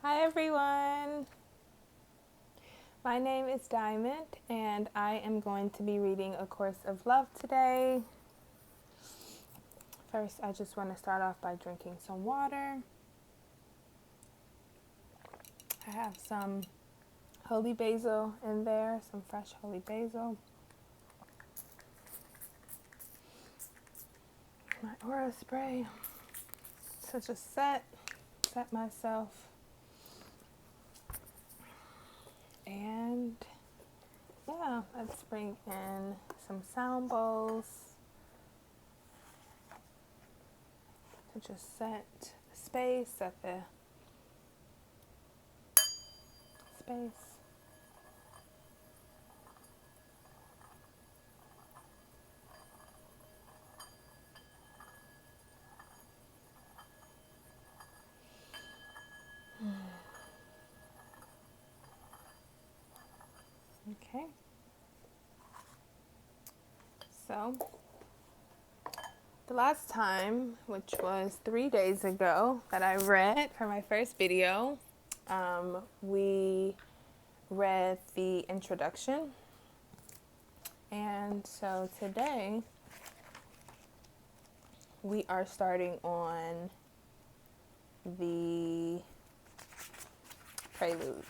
Hi everyone! My name is Diamond and I am going to be reading A Course of Love today. First, I just want to start off by drinking some water. I have some holy basil in there, some fresh holy basil. My aura spray. So just set myself. And yeah, let's bring in some sound bowls to just set the space, set the space. Okay. So, the last time, which was 3 days ago, that I read for my first video, we read the introduction. And so today, we are starting on the prelude.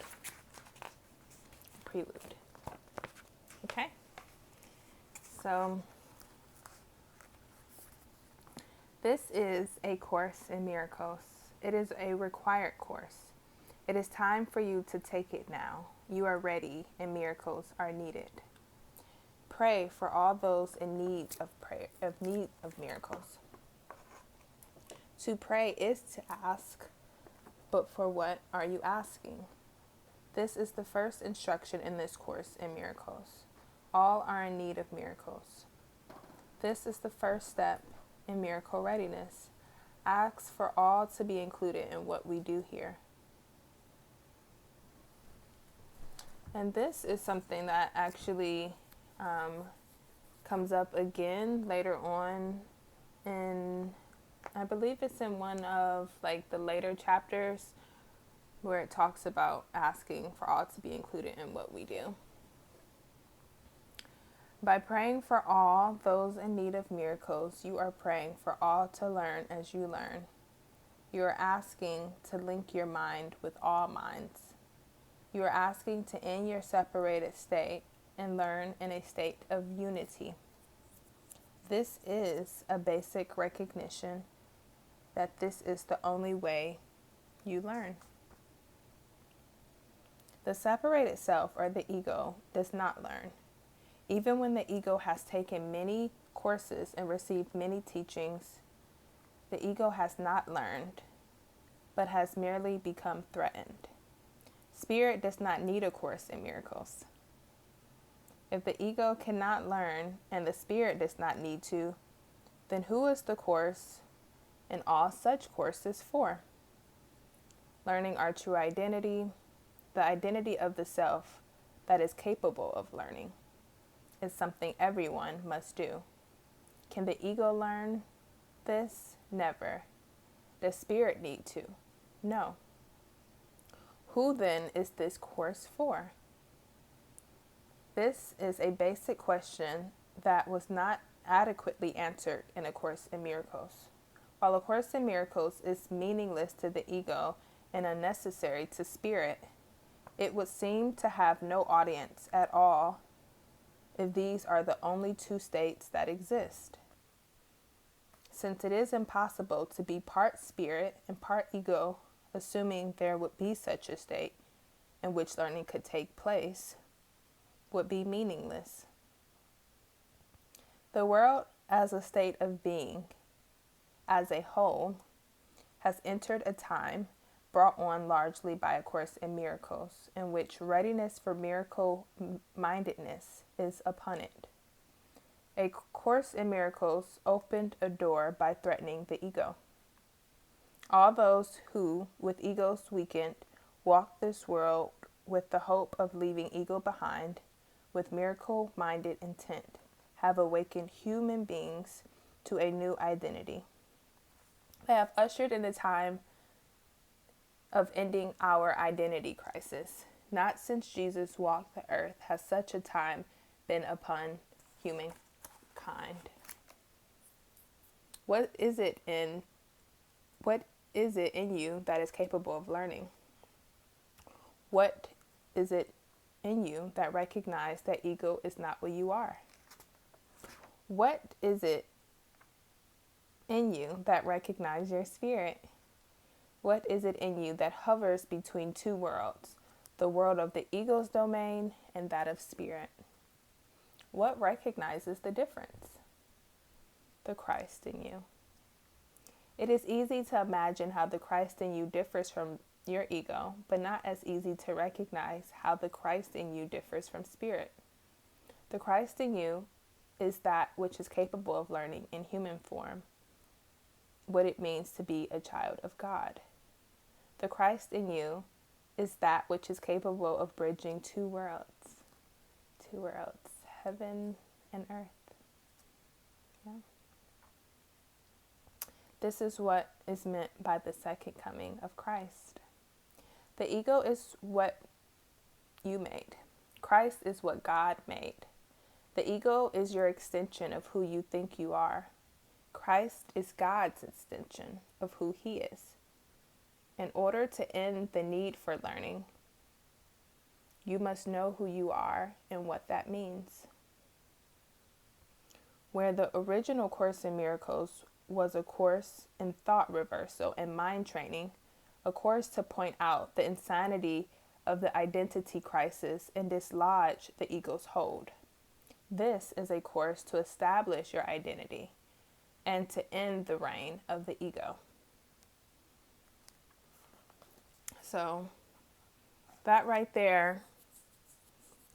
Okay? So, this is a course in miracles. It is a required course. It is time for you to take it now. You are ready and miracles are needed. Pray for all those in need of miracles. To pray is to ask, but for what are you asking? This is the first instruction in this course in miracles. All are in need of miracles. This is the first step in miracle readiness. Ask for all to be included in what we do here. And this is something that actually comes up again later on in, I believe it's in one of like the later chapters where it talks about asking for all to be included in what we do. By praying for all those in need of miracles, you are praying for all to learn as you learn. You are asking to link your mind with all minds. You are asking to end your separated state and learn in a state of unity. This is a basic recognition that this is the only way you learn. The separated self, or the ego, does not learn. Even when the ego has taken many courses and received many teachings, the ego has not learned, but has merely become threatened. Spirit does not need a course in miracles. If the ego cannot learn and the spirit does not need to, then who is the course in all such courses for? Learning our true identity, the identity of the self that is capable of learning, is something everyone must do. Can the ego learn this? Never. Does spirit need to? No. Who then is this course for? This is a basic question that was not adequately answered in A Course in Miracles. While A Course in Miracles is meaningless to the ego and unnecessary to spirit, it would seem to have no audience at all if these are the only two states that exist. Since it is impossible to be part spirit and part ego, assuming there would be such a state in which learning could take place, would be meaningless. The world as a state of being, as a whole, has entered a time brought on largely by A Course in Miracles, in which readiness for miracle mindedness is upon it. A Course in Miracles opened a door by threatening the ego. All those who, with egos weakened, walk this world with the hope of leaving ego behind, with miracle-minded intent, have awakened human beings to a new identity. They have ushered in a time of ending our identity crisis. Not since Jesus walked the earth has such a time been upon humankind. What is it in you that is capable of learning? What is it in you that recognizes that ego is not what you are? What is it in you that recognizes your spirit? What is it in you that hovers between two worlds, the world of the ego's domain and that of spirit? What recognizes the difference? The Christ in you. It is easy to imagine how the Christ in you differs from your ego, but not as easy to recognize how the Christ in you differs from spirit. The Christ in you is that which is capable of learning in human form what it means to be a child of God. The Christ in you is that which is capable of bridging two worlds, heaven and earth. Yeah. This is what is meant by the second coming of Christ. The ego is what you made. Christ is what God made. The ego is your extension of who you think you are. Christ is God's extension of who He is. In order to end the need for learning, you must know who you are and what that means. Where the original Course in Miracles was a course in thought reversal and mind training, a course to point out the insanity of the identity crisis and dislodge the ego's hold. This is a course to establish your identity and to end the reign of the ego. So that right there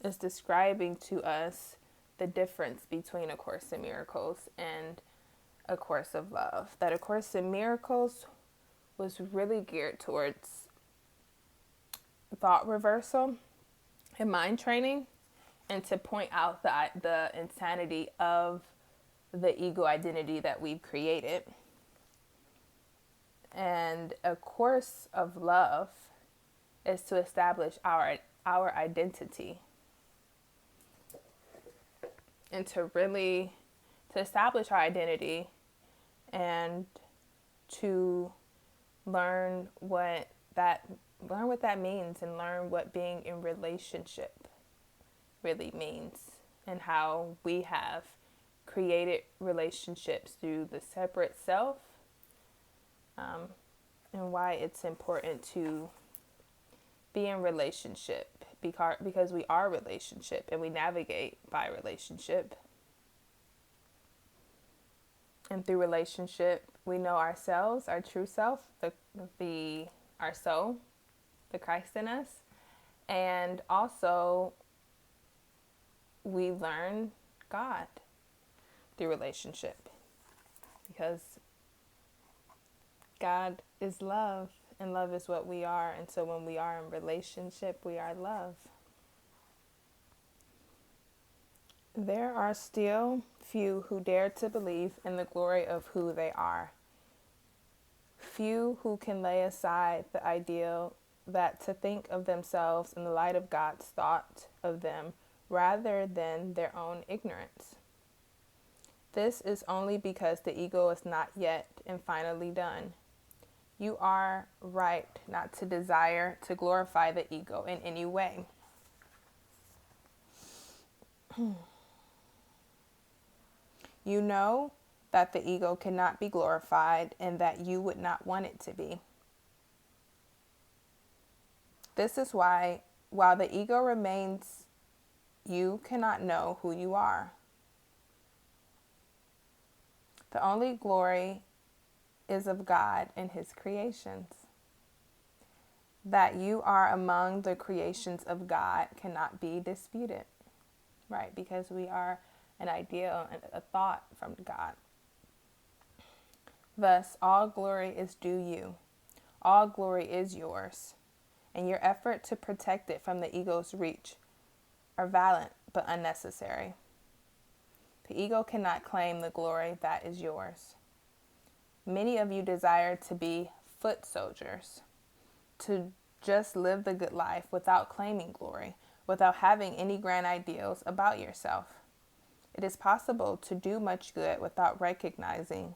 is describing to us the difference between A Course in Miracles and A Course of Love. That A Course in Miracles was really geared towards thought reversal and mind training, and to point out the insanity of the ego identity that we've created. And A Course of Love is to establish our identity, and to establish our identity and to learn what that means, and learn what being in relationship really means, and how we have created relationships through the separate self, and why it's important to be in relationship, because we are relationship and we navigate by relationship. And through relationship, we know ourselves, our true self, our soul, the Christ in us. And also, we learn God through relationship, because God is love, and love is what we are. And so when we are in relationship, we are love. There are still few who dare to believe in the glory of who they are. Few who can lay aside the ideal that to think of themselves in the light of God's thought of them rather than their own ignorance. This is only because the ego is not yet and finally done. You are right not to desire to glorify the ego in any way. You know that the ego cannot be glorified and that you would not want it to be. This is why, while the ego remains, you cannot know who you are. The only glory is of God and His creations. That you are among the creations of God cannot be disputed, right? Because we are an ideal and a thought from God. Thus, all glory is due you. All glory is yours, and your effort to protect it from the ego's reach are valiant but unnecessary. The ego cannot claim the glory that is yours. Many of you desire to be foot soldiers, to just live the good life without claiming glory, without having any grand ideals about yourself. It is possible to do much good without recognizing.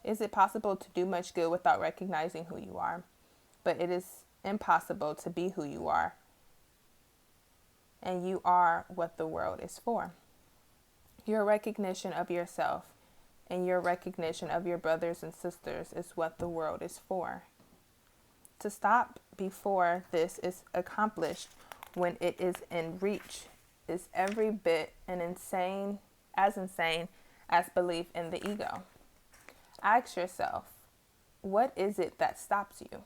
Is it possible to do much good without recognizing who you are? But it is impossible to be who you are. And you are what the world is for. Your recognition of yourself and your recognition of your brothers and sisters is what the world is for. To stop before this is accomplished, when it is in reach, is every bit insane as belief in the ego. Ask yourself, what is it that stops you?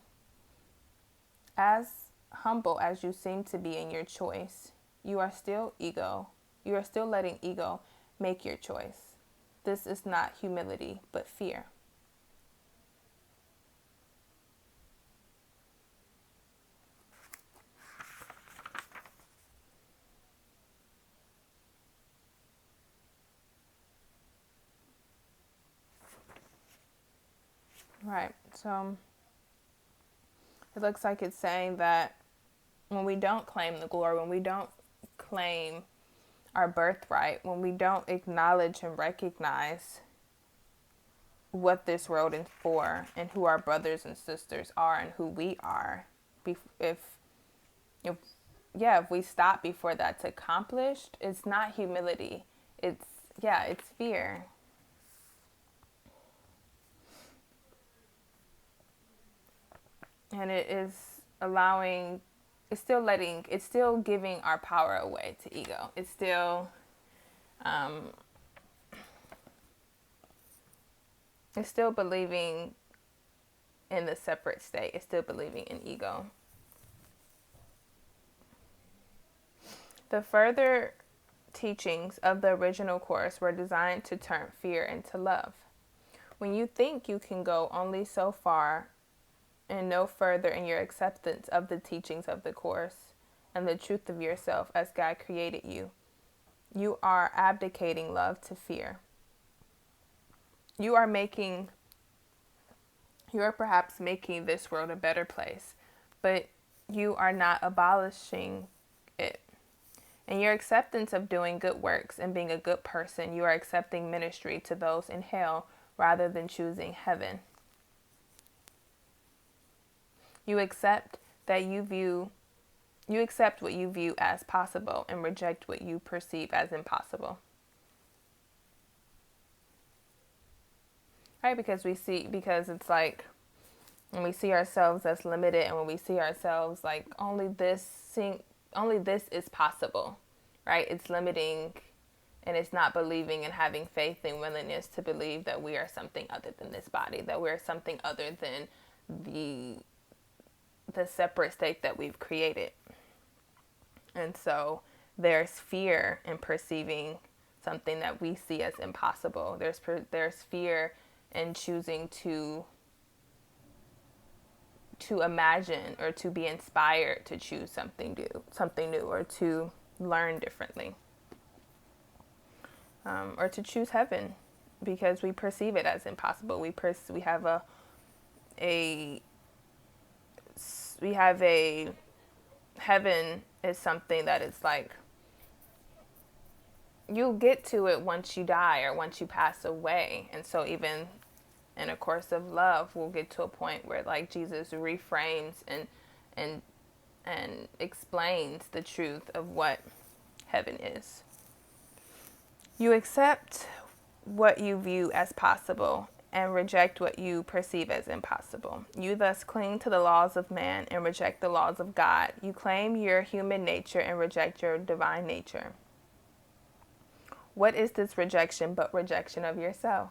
As humble as you seem to be in your choice, you are still ego. You are still letting ego make your choice. This is not humility, but fear. Right. So it looks like it's saying that when we don't claim the glory, when we don't claim our birthright, when we don't acknowledge and recognize what this world is for and who our brothers and sisters are and who we are, if we stop before that's accomplished, it's not humility. It's fear. And it is it's still giving our power away to ego. It's still believing in the separate state. It's still believing in ego. The further teachings of the original course were designed to turn fear into love. When you think you can go only so far and no further in your acceptance of the teachings of the course and the truth of yourself as God created you, you are abdicating love to fear. You are perhaps making this world a better place, but you are not abolishing it. In your acceptance of doing good works and being a good person, you are accepting ministry to those in hell rather than choosing heaven. You accept what you view as possible and reject what you perceive as impossible. Right? Because it's like when we see ourselves as limited and when we see ourselves like only this is possible, right? It's limiting and it's not believing and having faith and willingness to believe that we are something other than this body, that we're something other than the separate state that we've created. And so there's fear in perceiving something that we see as impossible. There's fear in choosing to imagine or to be inspired to choose something new or to learn differently. Or to choose heaven because we perceive it as impossible. We have a heaven is something that is like you'll get to it once you die or once you pass away. And so even in a course of love, we'll get to a point where like Jesus reframes and explains the truth of what heaven is. You accept what you view as possible and reject what you perceive as impossible. You thus cling to the laws of man and reject the laws of God. You claim your human nature and reject your divine nature. What is this rejection but rejection of yourself?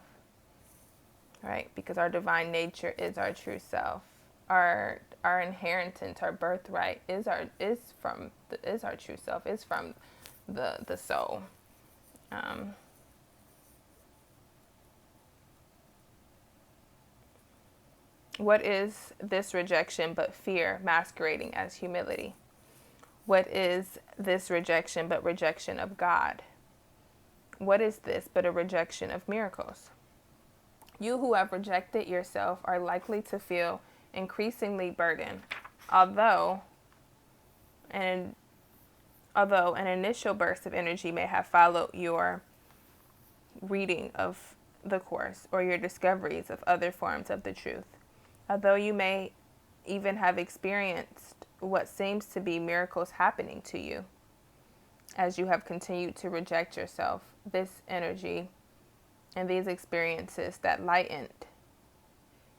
Right? Because our divine nature is our true self. Our inheritance, our birthright is our true self, is from the soul. What is this rejection but fear masquerading as humility? What is this rejection but rejection of God? What is this but a rejection of miracles? You who have rejected yourself are likely to feel increasingly burdened, although an initial burst of energy may have followed your reading of the Course or your discoveries of other forms of the truth. Although you may even have experienced what seems to be miracles happening to you as you have continued to reject yourself, this energy and these experiences that lightened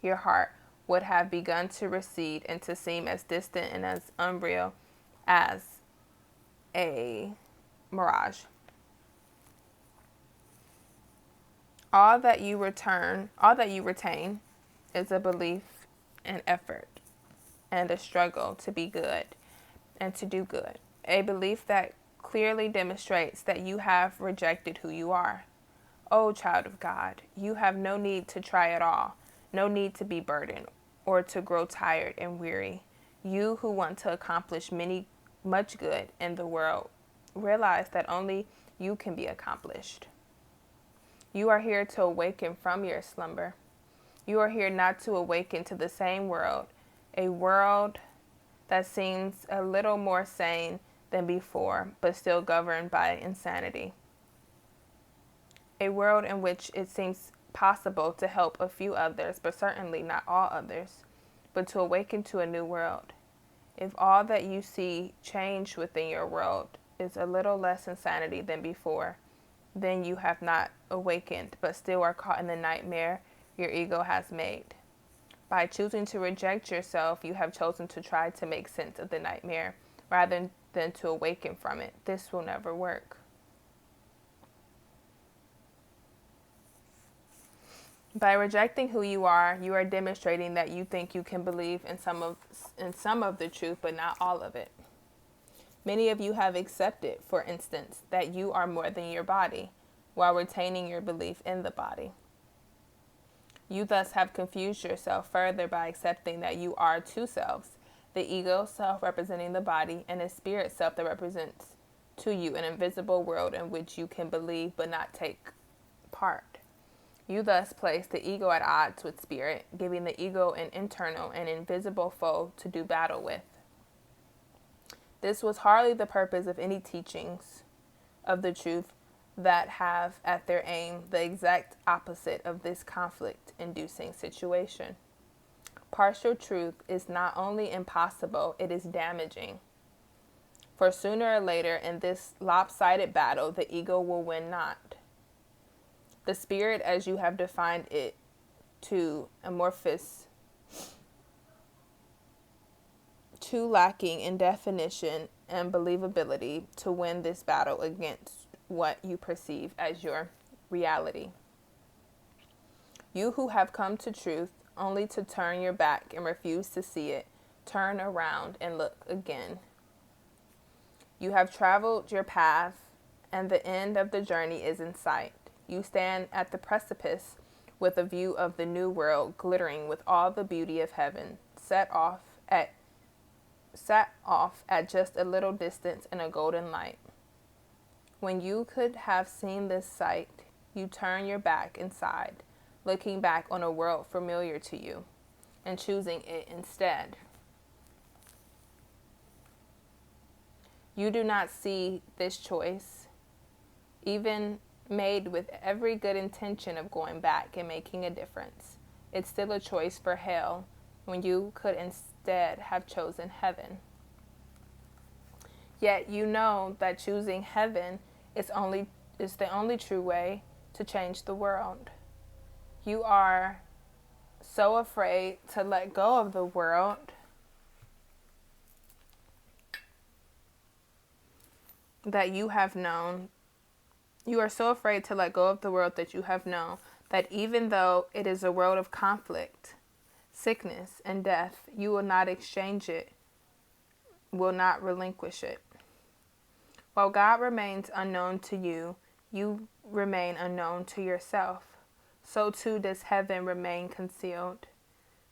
your heart would have begun to recede and to seem as distant and as unreal as a mirage. All that you retain is a belief and effort and a struggle to be good and to do good. A belief that clearly demonstrates that you have rejected who you are. Oh, child of God, you have no need to try at all, no need to be burdened or to grow tired and weary. You who want to accomplish much good in the world, realize that only you can be accomplished. You are here to awaken from your slumber. You are here not to awaken to the same world, a world that seems a little more sane than before, but still governed by insanity. A world in which it seems possible to help a few others, but certainly not all others, but to awaken to a new world. If all that you see change within your world is a little less insanity than before, then you have not awakened, but still are caught in the nightmare your ego has made. By choosing to reject yourself, you have chosen to try to make sense of the nightmare rather than to awaken from it. This will never work. By rejecting who you are demonstrating that you think you can believe in some of the truth, but not all of it. Many of you have accepted, for instance, that you are more than your body, while retaining your belief in the body. You thus have confused yourself further by accepting that you are two selves, the ego self representing the body, and a spirit self that represents to you an invisible world in which you can believe but not take part. You thus place the ego at odds with spirit, giving the ego an internal and invisible foe to do battle with. This was hardly the purpose of any teachings of the truth that have at their aim the exact opposite of this conflict-inducing situation. Partial truth is not only impossible, it is damaging. For sooner or later in this lopsided battle, the ego will win not. The spirit, as you have defined it, too amorphous, too lacking in definition and believability to win this battle against what you perceive as your reality. You who have come to truth only to turn your back and refuse to see it, turn around and look again. You have traveled your path, and the end of the journey is in sight. You stand at the precipice with a view of the new world glittering with all the beauty of heaven, set off at just a little distance in a golden light. When you could have seen this sight, you turn your back inside, looking back on a world familiar to you and choosing it instead. You do not see this choice, even made with every good intention of going back and making a difference. It's still a choice for hell when you could instead have chosen heaven. Yet you know that choosing heaven is the only true way to change the world. You are so afraid to let go of the world that you have known. You are so afraid to let go of the world that you have known that even though it is a world of conflict, sickness, and death, you will not exchange it, will not relinquish it. While God remains unknown to you, you remain unknown to yourself. So too does heaven remain concealed.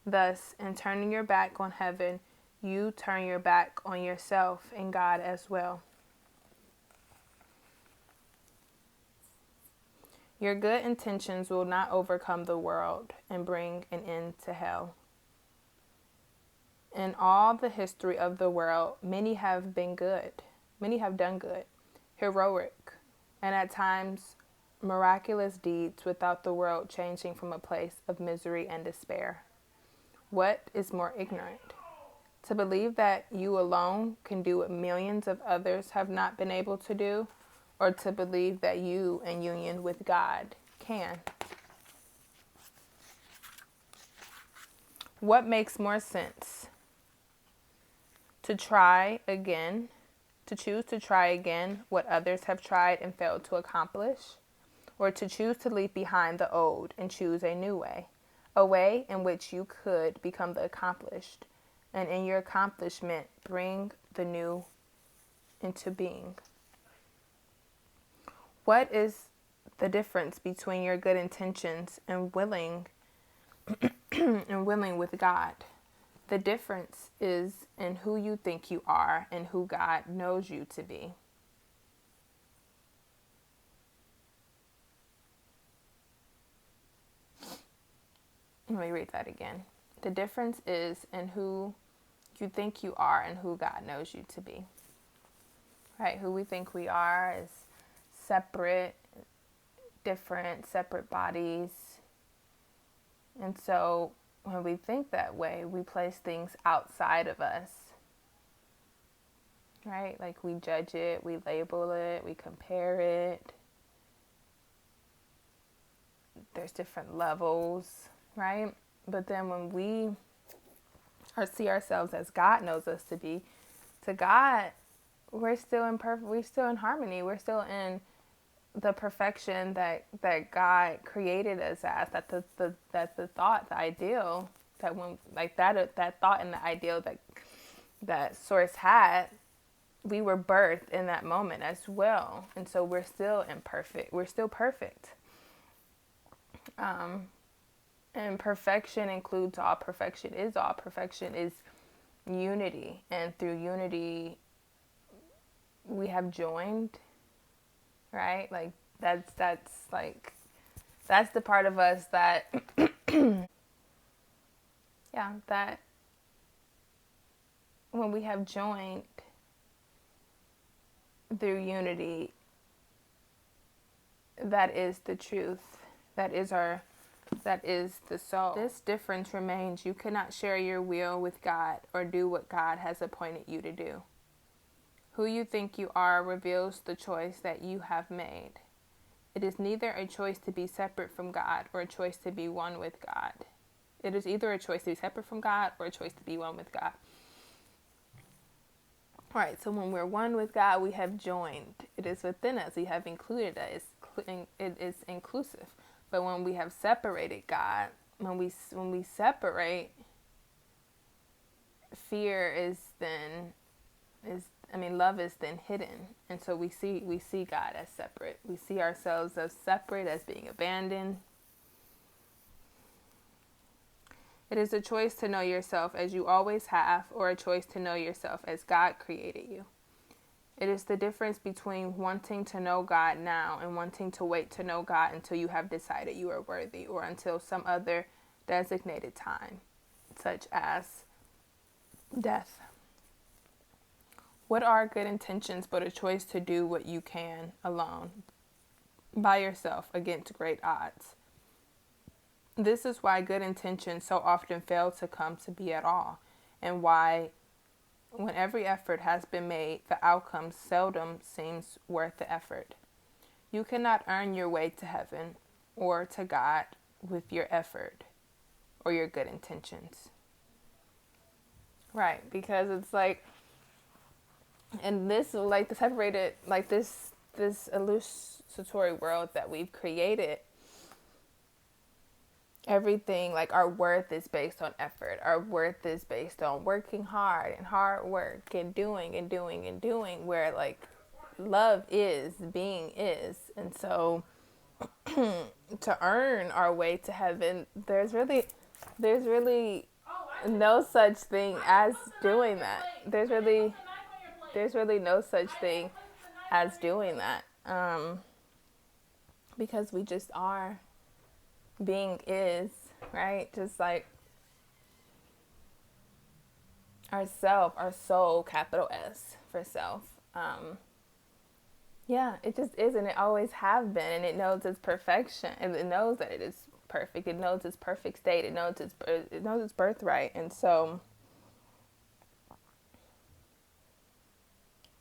Thus, in turning your back on heaven, you turn your back on yourself and God as well. Your good intentions will not overcome the world and bring an end to hell. In all the history of the world, many have been good. Many have done good, heroic, and at times miraculous deeds without the world changing from a place of misery and despair. What is more ignorant? To believe that you alone can do what millions of others have not been able to do, or to believe that you, in union with God, can? What makes more sense? To try again, to choose to try again what others have tried and failed to accomplish, or to choose to leave behind the old and choose a new way, a way in which you could become the accomplished, and in your accomplishment bring the new into being. What is the difference between your good intentions and willing with God? The difference is in who you think you are and who God knows you to be. Let me read that again. The difference is in who you think you are and who God knows you to be. Right? Who we think we are is separate, different, separate bodies. And so when we think that way, we place things outside of us. Right? Like we judge it, we label it, we compare it. There's different levels, right? But then when we see ourselves as God knows us to be, to God, we're still in harmony. We're still in the perfection that God created us as. That the thought, the ideal, that when like that thought and the ideal that Source had, we were birthed in that moment as well. And so we're still imperfect. We're still perfect. And perfection includes all. Perfection is all. Perfection is unity. And through unity, we have joined, right? Like that's the part of us that, yeah, that when we have joined through unity, that is the truth. That is the soul. This difference remains. You cannot share your will with God or do what God has appointed you to do. Who you think you are reveals the choice that you have made. It is neither a choice to be separate from God or a choice to be one with God. It is either a choice to be separate from God or a choice to be one with God. All right, so when we're one with God, we have joined. It is within us. We have included us. It is inclusive. But when we have separated God, when we separate, love is then hidden. And so we see God as separate. We see ourselves as separate, as being abandoned. It is a choice to know yourself as you always have, or a choice to know yourself as God created you. It is the difference between wanting to know God now and wanting to wait to know God until you have decided you are worthy, or until some other designated time, such as death. What are good intentions but a choice to do what you can alone, by yourself, against great odds? This is why good intentions so often fail to come to be at all, and why, when every effort has been made, the outcome seldom seems worth the effort. You cannot earn your way to heaven or to God with your effort or your good intentions. Right, because it's like, and this, like the separated, like this illusory world that we've created, everything, like our worth is based on effort. Our worth is based on working hard and hard work and doing, where like love is, being is. And so to earn our way to heaven, there's really no such thing as doing that. There's really no such thing as doing that. because we just are. Being is, right? Just like our self, our soul, capital S for self. Yeah, it just is, and it always have been, and it knows its perfection, and it knows that it is perfect. It knows its perfect state. It knows its birthright, and so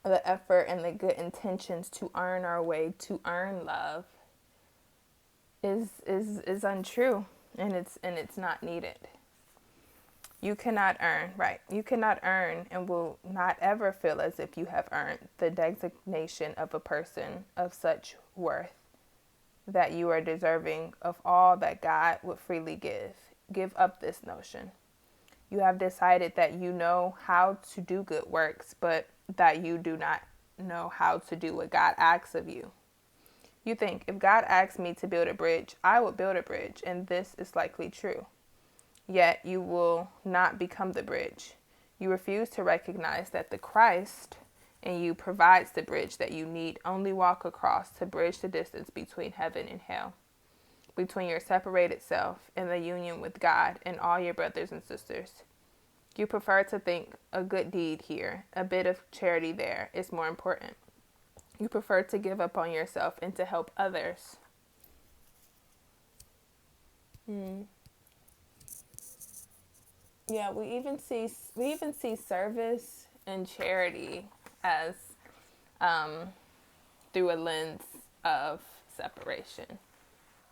the effort and the good intentions to earn our way, to earn love, is untrue, and it's not needed. You cannot earn, right? You cannot earn and will not ever feel as if you have earned the designation of a person of such worth that you are deserving of all that God would freely give. Give up this notion. You have decided that you know how to do good works, but that you do not know how to do what God asks of you. You think, if God asked me to build a bridge, I would build a bridge, and this is likely true. Yet you will not become the bridge. You refuse to recognize that the Christ in you provides the bridge that you need only walk across to bridge the distance between heaven and hell, between your separated self and the union with God and all your brothers and sisters. You prefer to think a good deed here, a bit of charity there, is more important. You prefer to give up on yourself and to help others. Yeah, we even see service and charity as through a lens of separation.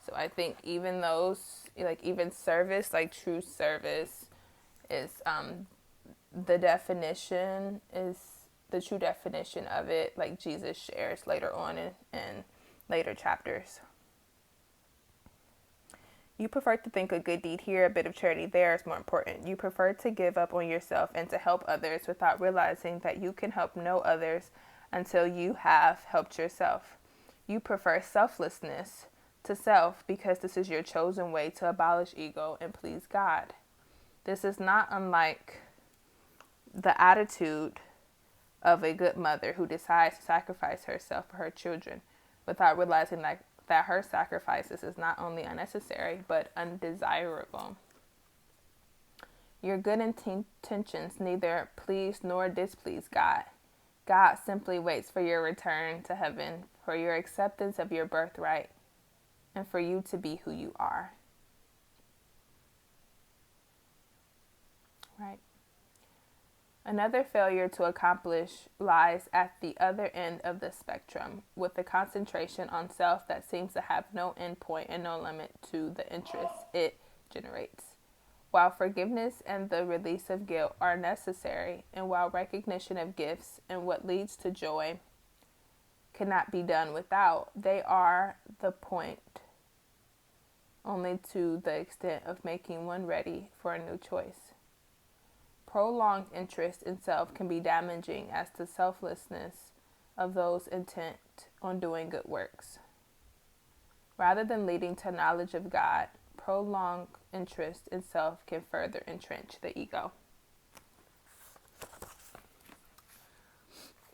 So I think even those, like even service, like true service, is the definition is the true definition of it, like Jesus shares later on in later chapters. You prefer to think a good deed here, a bit of charity there is more important. You prefer to give up on yourself and to help others without realizing that you can help no others until you have helped yourself. You prefer selflessness to self because this is your chosen way to abolish ego and please God. This is not unlike the attitude of a good mother who decides to sacrifice herself for her children without realizing that her sacrifices is not only unnecessary but undesirable. Your good intentions neither please nor displease God. God simply waits for your return to heaven, for your acceptance of your birthright, and for you to be who you are. Right. Another failure to accomplish lies at the other end of the spectrum, with a concentration on self that seems to have no end point and no limit to the interest it generates. While forgiveness and the release of guilt are necessary, and while recognition of gifts and what leads to joy cannot be done without, they are the point only to the extent of making one ready for a new choice. Prolonged interest in self can be damaging as the selflessness of those intent on doing good works. Rather than leading to knowledge of God, prolonged interest in self can further entrench the ego.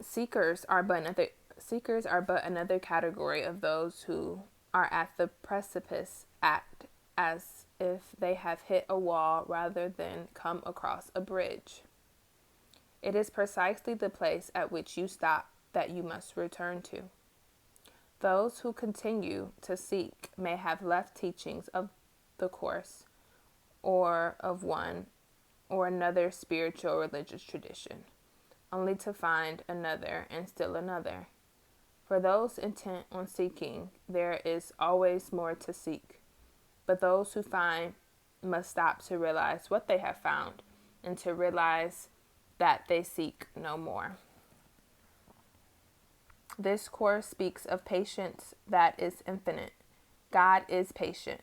Seekers are but another category of those who are at the precipice, act as if they have hit a wall rather than come across a bridge. It is precisely the place at which you stop that you must return to. Those who continue to seek may have left teachings of the course or of one or another spiritual religious tradition, only to find another and still another. For those intent on seeking, there is always more to seek. But those who find must stop to realize what they have found and to realize that they seek no more. This course speaks of patience that is infinite. God is patient,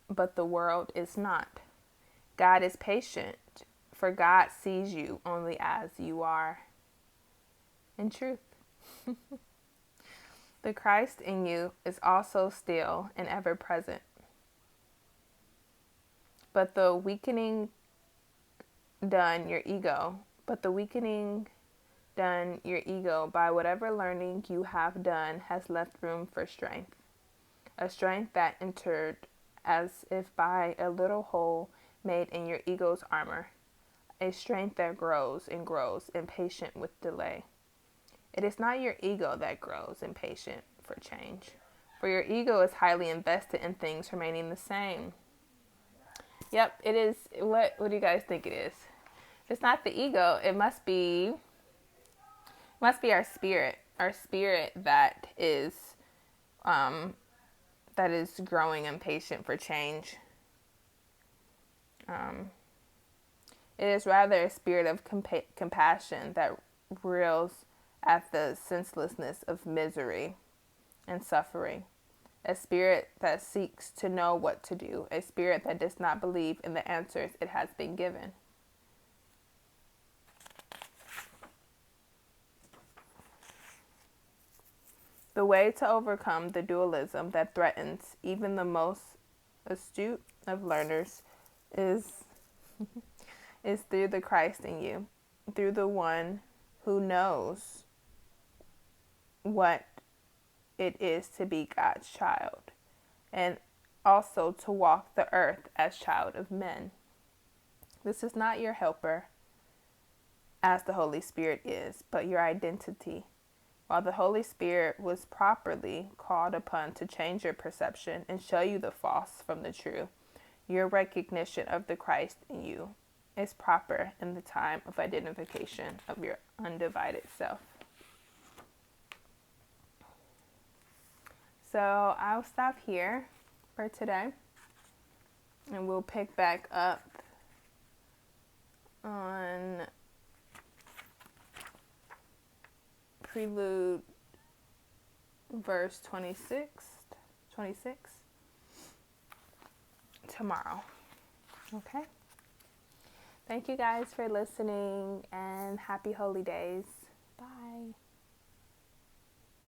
but the world is not. God is patient, for God sees you only as you are. In truth, the Christ in you is also still and ever present. But the weakening done your ego by whatever learning you have done has left room for strength. a strength that entered as if by a little hole made in your ego's armor, a strength that grows and grows, impatient with delay. It is not your ego that grows impatient for change, for your ego is highly invested in things remaining the same. Yep, it is. What do you guys think it is? It's not the ego. It must be our spirit. Our spirit that is growing impatient for change. It is rather a spirit of compassion that reels at the senselessness of misery and suffering. A spirit that seeks to know what to do. A spirit that does not believe in the answers it has been given. The way to overcome the dualism that threatens even the most astute of learners is through the Christ in you, through the one who knows what it is to be God's child, and also to walk the earth as child of men. This is not your helper, as the Holy Spirit is, but your identity. While the Holy Spirit was properly called upon to change your perception and show you the false from the true, your recognition of the Christ in you is proper in the time of identification of your undivided self. So I'll stop here for today, and we'll pick back up on Prelude verse 26 tomorrow. Okay? Thank you guys for listening, and happy holy days.